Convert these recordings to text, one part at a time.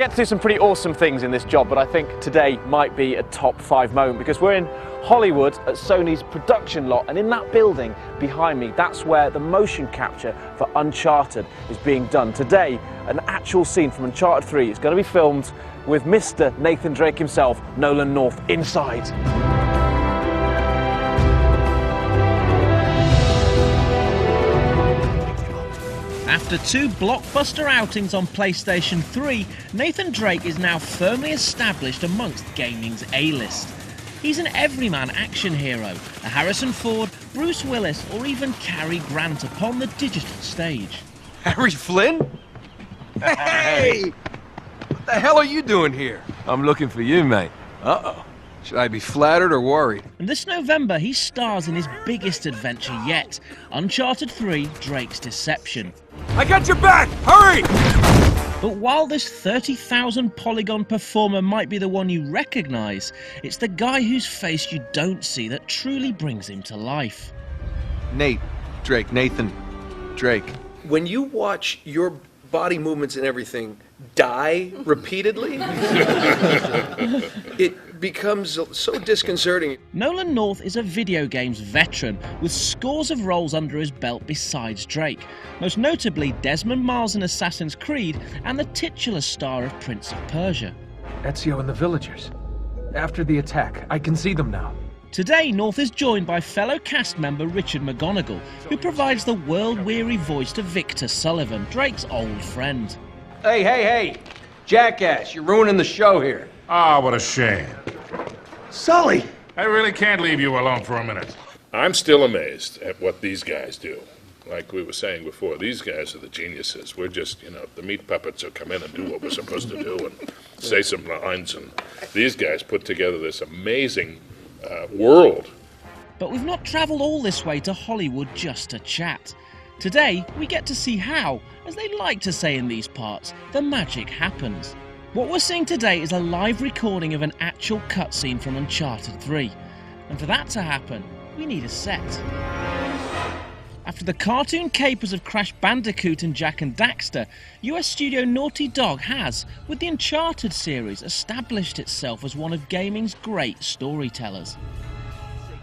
get to do some pretty awesome things in this job, but I think today might be a top 5 moment because we're in Hollywood at Sony's production lot, and in that building behind me, that's where the motion capture for Uncharted is being done. Today, an actual scene from Uncharted 3 is going to be filmed with Mr. Nathan Drake himself, Nolan North, inside. After 2 blockbuster outings on PlayStation 3, Nathan Drake is now firmly established amongst gaming's A-list. He's an everyman action hero, a Harrison Ford, Bruce Willis, or even Cary Grant upon the digital stage. Harry Flynn? Hey! What the hell are you doing here? I'm looking for you, mate. Uh-oh. Should I be flattered or worried? And this November, he stars in his biggest adventure yet, Uncharted 3: Drake's Deception. I got your back! Hurry! But while this 30,000 polygon performer might be the one you recognise, it's the guy whose face you don't see that truly brings him to life. Nathan Drake. When you watch your body movements and everything die repeatedly, it becomes so disconcerting. Nolan North is a video games veteran with scores of roles under his belt besides Drake, most notably Desmond Miles in Assassin's Creed and the titular star of Prince of Persia. Ezio and the villagers. After the attack, I can see them now. Today, North is joined by fellow cast member Richard McGonigal, who provides the world-weary voice to Victor Sullivan, Drake's old friend. Hey! Jackass, you're ruining the show here. Ah, what a shame. Sully! I really can't leave you alone for a minute. I'm still amazed at what these guys do. Like we were saying before, these guys are the geniuses. We're just, the meat puppets who come in and do what we're supposed to do and say some lines. And these guys put together this amazing world. But we've not travelled all this way to Hollywood just to chat. Today, we get to see how, as they like to say in these parts, the magic happens. What we're seeing today is a live recording of an actual cutscene from Uncharted 3. And for that to happen, we need a set. After the cartoon capers of Crash Bandicoot and Jak and Daxter, US studio Naughty Dog has, with the Uncharted series, established itself as one of gaming's great storytellers.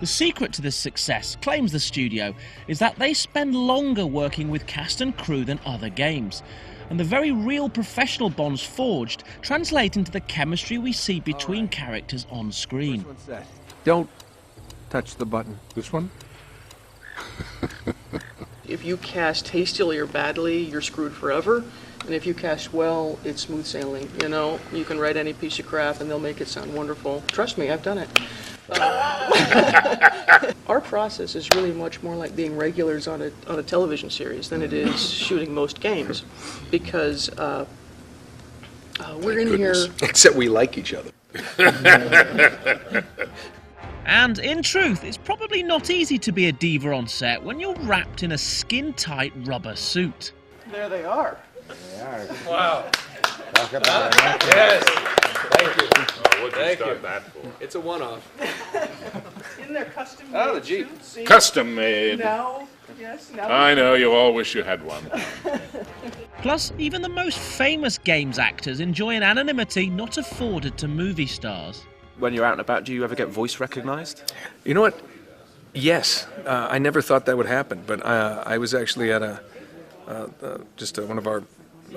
The secret to this success, claims the studio, is that they spend longer working with cast and crew than other games, and the very real professional bonds forged translate into the chemistry we see between characters on screen. Which one's that? Don't touch the button. This one? If you cast hastily or badly, you're screwed forever. And if you cast well, it's smooth sailing. You can write any piece of crap and they'll make it sound wonderful. Trust me, I've done it. Our process is really much more like being regulars on a television series than it is shooting most games, because we're in here. Except we like each other. And in truth, it's probably not easy to be a diva on set when you're wrapped in a skin-tight rubber suit. There they are. Wow. Talk about it. Yes. Thank you. Oh, what'd you start that for? It's a one-off. Isn't there custom made Oh, the Jeep. suits? See? Custom made. Now, yes, now. I know, you all wish you had one. Plus, even the most famous games actors enjoy an anonymity not afforded to movie stars. When you're out and about, do you ever get voice recognised? You know what? Yes. I never thought that would happen, but I was actually at one of our,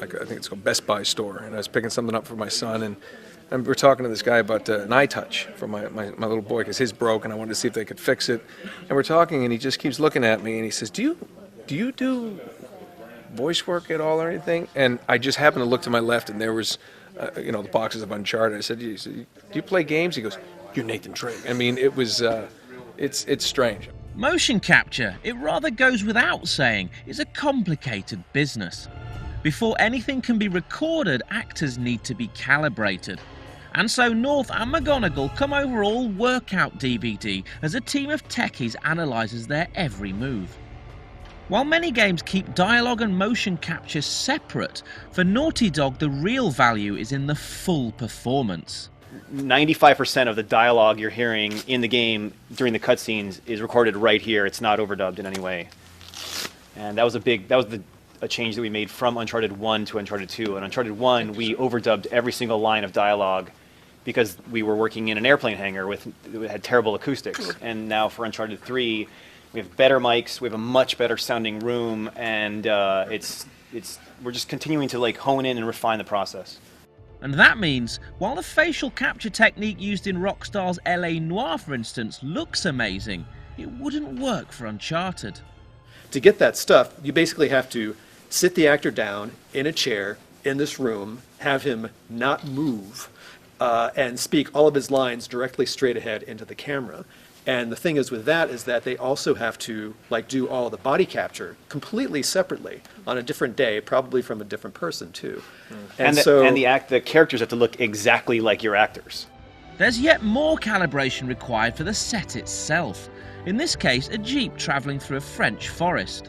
I think it's called Best Buy store, and I was picking something up for my son, and we're talking to this guy about an eye touch for my little boy, because his broke, and I wanted to see if they could fix it. And we're talking, and he just keeps looking at me, and he says, do you do voice work at all or anything? And I just happened to look to my left, and there was the boxes of Uncharted. I said, do you play games? He goes, you're Nathan Drake. I mean, it was, it's strange. Motion capture, it rather goes without saying, is a complicated business. Before anything can be recorded, actors need to be calibrated. And so North and McGonigal come over all workout DVD as a team of techies analyses their every move. While many games keep dialogue and motion capture separate, for Naughty Dog the real value is in the full performance. 95% of the dialogue you're hearing in the game during the cutscenes is recorded right here. It's not overdubbed in any way. And that was a change that we made from Uncharted 1 to Uncharted 2. In Uncharted 1, we overdubbed every single line of dialogue because we were working in an airplane hangar it had terrible acoustics. And now for Uncharted 3, we have better mics, we have a much better sounding room, and we're just continuing to like hone in and refine the process. And that means, while the facial capture technique used in Rockstar's LA Noire, for instance, looks amazing, it wouldn't work for Uncharted. To get that stuff, you basically have to sit the actor down in a chair in this room, have him not move, and speak all of his lines directly straight ahead into the camera. And the thing is with that is that they also have to like do all the body capture completely separately on a different day, probably from a different person too. And the characters have to look exactly like your actors. There's yet more calibration required for the set itself. In this case, a jeep travelling through a French forest.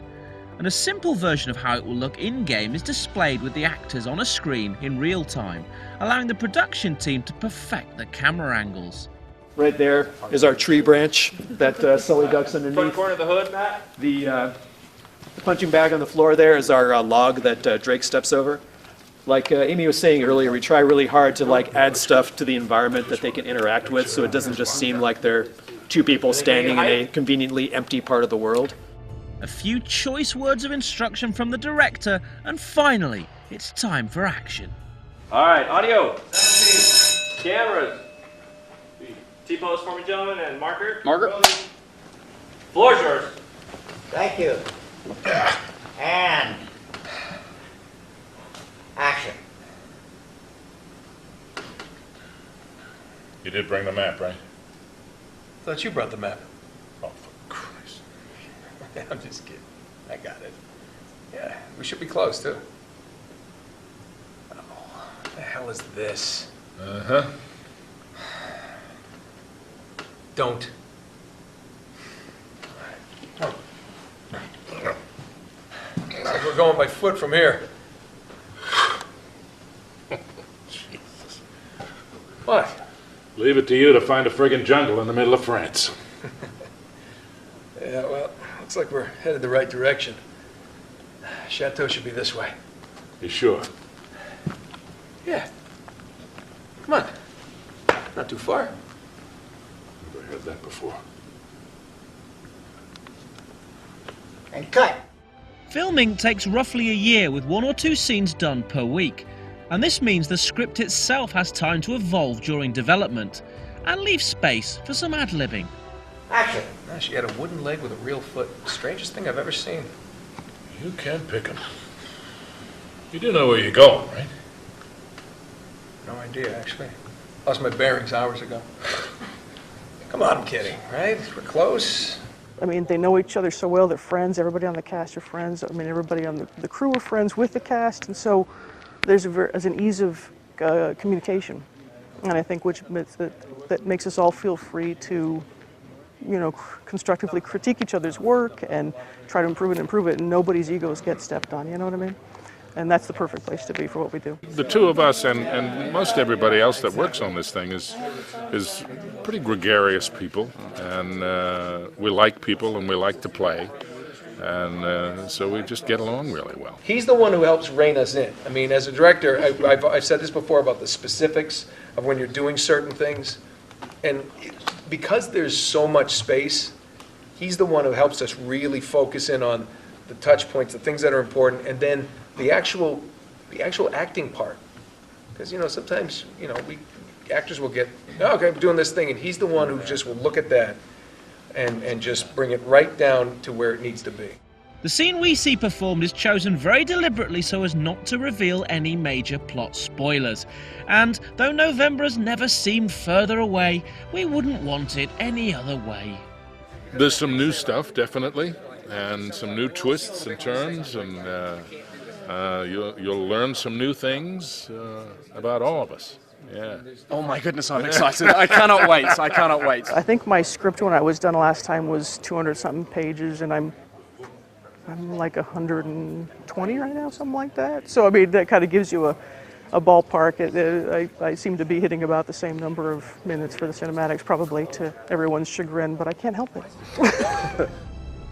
And a simple version of how it will look in-game is displayed with the actors on a screen in real time, allowing the production team to perfect the camera angles. Right there is our tree branch that Sully ducks underneath. Front corner of the hood, Matt. The punching bag on the floor there is our log that Drake steps over. Like Amy was saying earlier, we try really hard to like add stuff to the environment that they can interact with, so it doesn't just seem like they're two people standing in a conveniently empty part of the world. A few choice words of instruction from the director, and finally, it's time for action. All right, audio. Cameras. T-pose for me, gentlemen, and marker. Marker. Floor's yours. Thank you. And action. You did bring the map, right? I thought you brought the map. Oh, for Christ. I'm just kidding. I got it. Yeah, we should be close, too. Oh, what the hell is this? Uh-huh. Don't. Oh. Looks like we're going by foot from here. Jesus. What? Leave it to you to find a friggin' jungle in the middle of France. Yeah, well, looks like we're headed the right direction. Chateau should be this way. You sure? Yeah. Come on. Not too far. Never heard that before. And cut. Filming takes roughly a year with 1 or 2 scenes done per week. And this means the script itself has time to evolve during development and leave space for some ad-libbing. Action. Now she had a wooden leg with a real foot. Strangest thing I've ever seen. You can pick 'em. You do know where you're going, right? No idea, actually. Lost my bearings hours ago. Come on, I'm kidding, right? We're close. I mean, they know each other so well, they're friends, everybody on the cast are friends. I mean, everybody on the crew are friends with the cast, and so there's an ease of communication. And I think that makes us all feel free to, you know, constructively critique each other's work and try to improve it, and nobody's egos get stepped on, you know what I mean? And that's the perfect place to be for what we do. The two of us and most everybody else that works on this thing is pretty gregarious people, and we like people and we like to play, and so we just get along really well. He's the one who helps rein us in. I mean, as a director, I've said this before about the specifics of when you're doing certain things, and because there's so much space, he's the one who helps us really focus in on the touch points, the things that are important, and then the actual acting part. Because, you know, sometimes, you know, actors will get, oh, okay, I'm doing this thing, and he's the one who just will look at that and just bring it right down to where it needs to be. The scene we see performed is chosen very deliberately so as not to reveal any major plot spoilers. And though November has never seemed further away, we wouldn't want it any other way. There's some new stuff, definitely, and some new twists and turns, and you'll learn some new things about all of us. Yeah. Oh my goodness, I'm excited. I cannot wait. I cannot wait. I think my script when I was done last time was 200-something pages, and I'm like 120 right now, something like that. So, I mean, that kind of gives you a ballpark. I seem to be hitting about the same number of minutes for the cinematics, probably to everyone's chagrin, but I can't help it.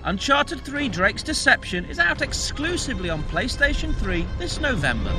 Uncharted 3 Drake's Deception is out exclusively on PlayStation 3 this November.